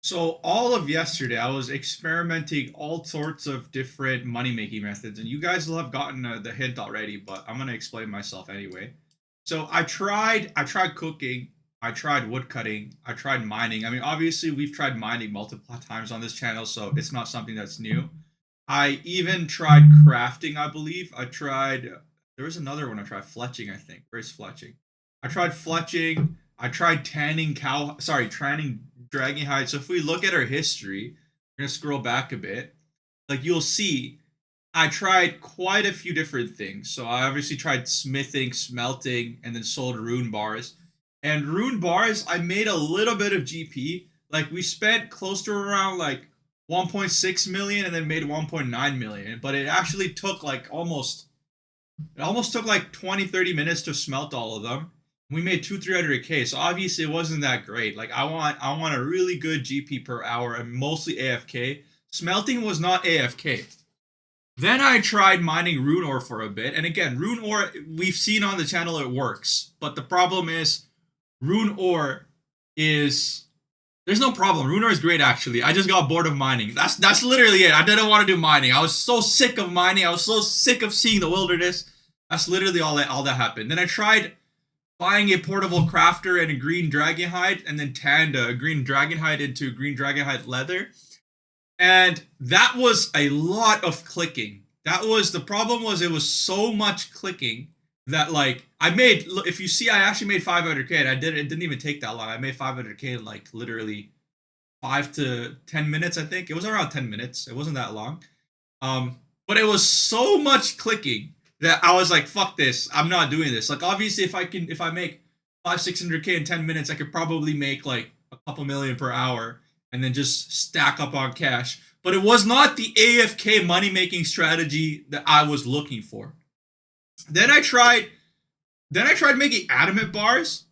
So all of yesterday, I was experimenting all sorts of different money making methods, and you guys will have gotten the hint already. But I'm gonna explain myself anyway. So I tried cooking, I tried wood cutting, I tried mining. I mean, obviously we've tried mining multiple times on this channel, so it's not something that's new. I even tried crafting, I believe. There was another one I tried, fletching, I think. Where's fletching? I tried fletching. I tried tanning dragonhide. So if we look at our history, we're gonna scroll back a bit. Like you'll see, I tried quite a few different things. So I obviously tried smithing, smelting, and then sold rune bars. And rune bars, I made a little bit of GP. Like we spent close to around like 1.6 million and then made 1.9 million. But it actually took it almost took like 20-30 minutes to smelt all of them. We made 300k, so obviously it wasn't that great. Like I want a really good GP per hour and mostly AFK. Smelting was not AFK. Then I tried mining rune ore for a bit, and again, rune ore we've seen on the channel it works, but the problem is rune ore is there's no problem. Rune ore is great actually. I just got bored of mining. That's literally it. I didn't want to do mining. I was so sick of mining. I was so sick of seeing the wilderness. That's literally all that happened. Then I tried buying a portable crafter and a green dragonhide, and then tanned a green dragonhide into green dragonhide leather. And that was a lot of clicking. That was the problem was it was so much clicking that like I made if you see I actually made 500k and it didn't even take that long. I made 500k in like literally 5 to 10 minutes, I think. It was around 10 minutes. It wasn't that long. But it was so much clicking that I was like, fuck this. I'm not doing this. Like obviously if I make 500-600k in 10 minutes, I could probably make like a couple million per hour and then just stack up on cash. But it was not the AFK money making strategy that I was looking for. Then I tried making adamant bars,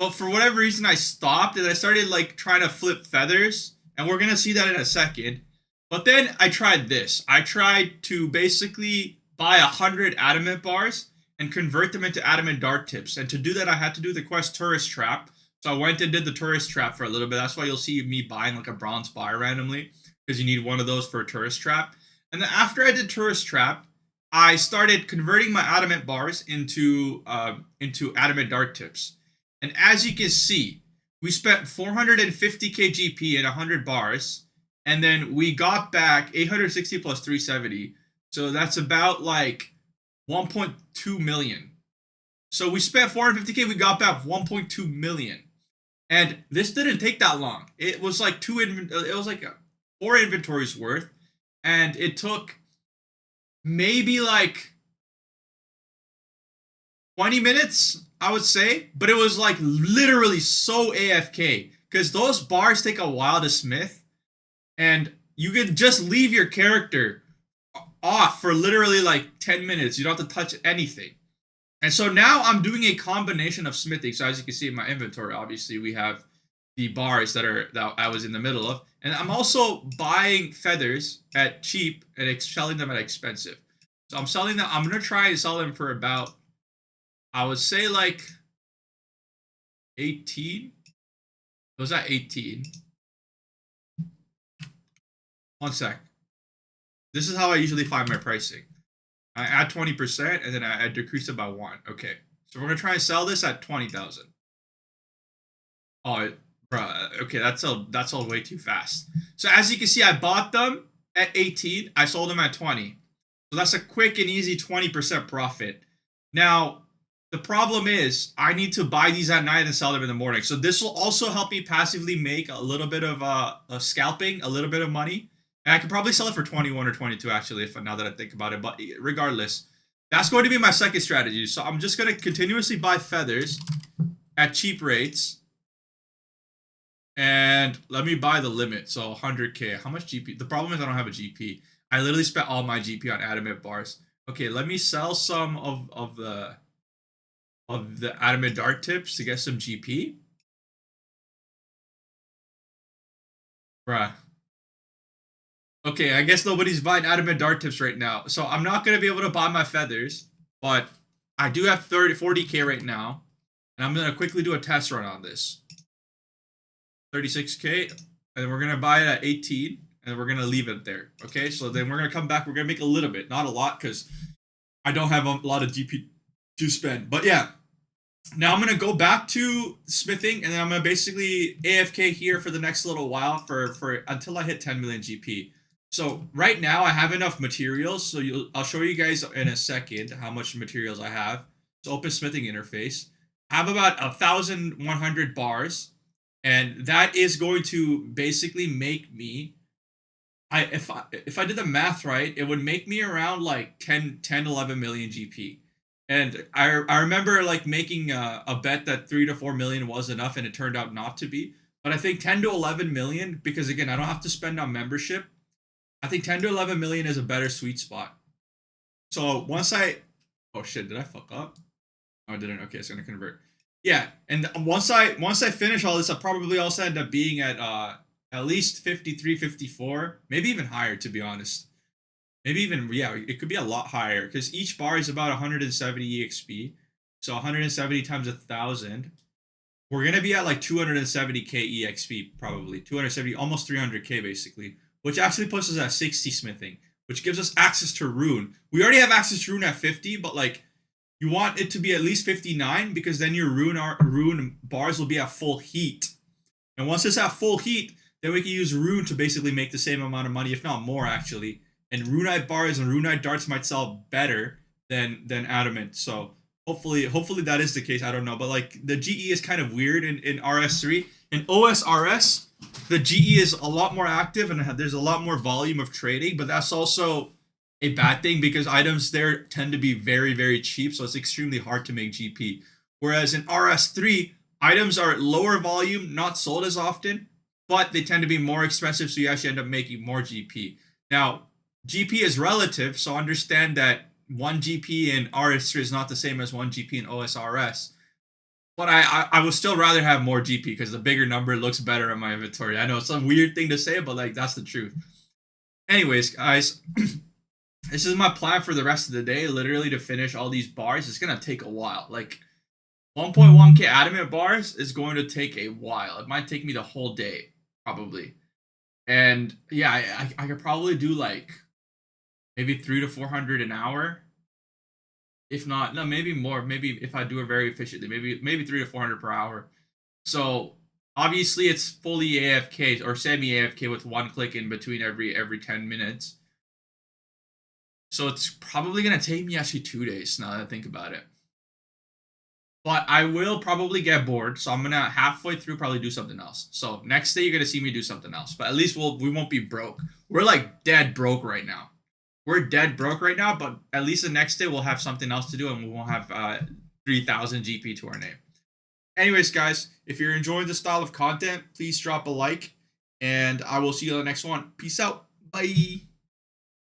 but for whatever reason I stopped and I started like trying to flip feathers, and we're gonna see that in a second. But then I tried this. I tried to basically buy 100 adamant bars and convert them into adamant dart tips. And to do that, I had to do the quest tourist trap. So I went and did the tourist trap for a little bit. That's why you'll see me buying like a bronze bar randomly, because you need one of those for a tourist trap. And then after I did tourist trap, I started converting my adamant bars into adamant dart tips. And as you can see, we spent 450k GP and 100 bars, and then we got back 860 plus 370. So that's about like 1.2 million. So we spent 450k, we got back 1.2 million. And this didn't take that long. It was like four inventories worth, and it took maybe like 20 minutes, I would say, but it was like literally so AFK because those bars take a while to smith, and you could just leave your character off for literally like 10 minutes. You don't have to touch anything. And so now I'm doing a combination of smithing. So as you can see in my inventory, obviously we have the bars that I was in the middle of, and I'm also buying feathers at cheap and selling them at expensive. So I'm selling them. I'm gonna try and sell them for about, I would say like 18. Was that 18? One sec. This is how I usually find my pricing. I add 20% and then I decrease it by 1. Okay. So we're gonna try and sell this at 20,000. Oh, bruh. Okay, that's all way too fast. So as you can see, I bought them at 18. I sold them at 20. So that's a quick and easy 20% profit. Now, the problem is I need to buy these at night and sell them in the morning. So this will also help me passively make a little bit of scalping, a little bit of money. And I could probably sell it for 21 or 22 actually, if now that I think about it. But regardless, that's going to be my second strategy. So I'm just going to continuously buy feathers at cheap rates. And let me buy the limit. So 100k. How much GP? The problem is I don't have a GP. I literally spent all my GP on adamant bars. Okay, let me sell some of the adamant dart tips to get some GP. Bruh. Okay, I guess nobody's buying adamant dart tips right now. So I'm not going to be able to buy my feathers, but I do have 40k right now. And I'm going to quickly do a test run on this. 36k. and we're gonna buy it at 18, and we're gonna leave it there. Okay, so then we're gonna come back. We're gonna make a little bit, not a lot, because I don't have a lot of GP to spend. But yeah, now I'm gonna go back to smithing, and then I'm gonna basically AFK here for the next little while for until I hit 10 million GP. So right now I have enough materials. So I'll show you guys in a second how much materials I have. So open smithing interface. I have about 1,100 bars, and that is going to basically make me. If I did the math right, it would make me around like 11 million GP. And I remember like making a bet that 3 to 4 million was enough, and it turned out not to be. But I think 10 to 11 million, because again, I don't have to spend on membership. I think 10 to 11 million is a better sweet spot. So once oh shit, did I fuck up? Oh, I didn't. Okay, it's gonna convert. Yeah, and once I finish all this, I'll probably also end up being at least 53, 54, maybe even higher, to be honest. Maybe even, yeah, it could be a lot higher, because each bar is about 170 EXP. So 170 times 1,000. We're going to be at like 270k EXP, probably. 270, almost 300k, basically. Which actually puts us at 60 smithing, which gives us access to rune. We already have access to rune at 50, but like, you want it to be at least 59, because then your rune bars will be at full heat. And once it's at full heat, then we can use rune to basically make the same amount of money, if not more, actually. And runite bars and runite darts might sell better than adamant. So hopefully that is the case. I don't know, but like the GE is kind of weird in RS3. In OSRS, the GE is a lot more active and there's a lot more volume of trading, but that's also a bad thing because items there tend to be very, very cheap, so it's extremely hard to make GP. Whereas in RS3, items are lower volume, not sold as often, but they tend to be more expensive, so you actually end up making more GP. Now, GP is relative, so understand that 1 GP in RS3 is not the same as 1 GP in OSRS. But I would still rather have more GP because the bigger number looks better in my inventory. I know it's some weird thing to say, but like that's the truth. Anyways, guys, this is my plan for the rest of the day, literally to finish all these bars. It's going to take a while. Like 1.1k adamant bars is going to take a while. It might take me the whole day, probably. And yeah, I could probably do like maybe 300 to 400 an hour. If not, no, maybe more. Maybe if I do it very efficiently, maybe 300 to 400 per hour. So obviously it's fully AFK or semi AFK with one click in between every 10 minutes. So it's probably gonna take me actually 2 days now that I think about it. But I will probably get bored, so I'm gonna halfway through probably do something else. So next day you're gonna see me do something else. But at least we won't be broke. We're like dead broke right now. We're dead broke right now, but at least the next day we'll have something else to do and we won't have 3,000 GP to our name. Anyways, guys, if you're enjoying this style of content, please drop a like, and I will see you on the next one. Peace out. Bye.